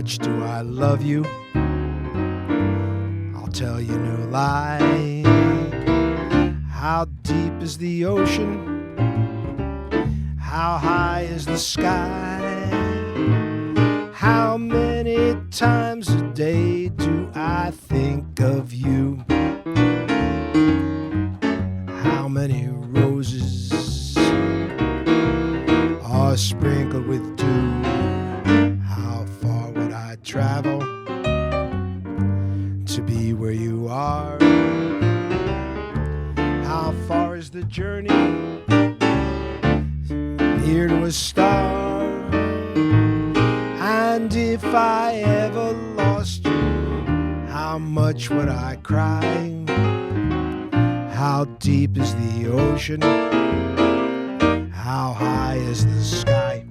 much do I love you? I'll tell you no lie. How deep is the ocean? How high is the sky? How many times a day do I think of you? How many roses are sprinkled with dew? How far would I travel to be where you are? How far is the journey here to a star? And if I ever lost you, how much would I cry? How deep is the ocean? How high is the sky?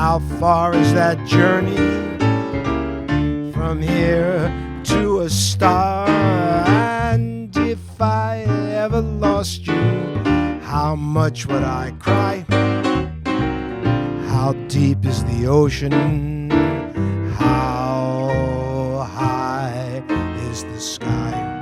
How far is that journey from here to a star? And if I ever lost you, how much would I cry? How deep is the ocean? How high is the sky?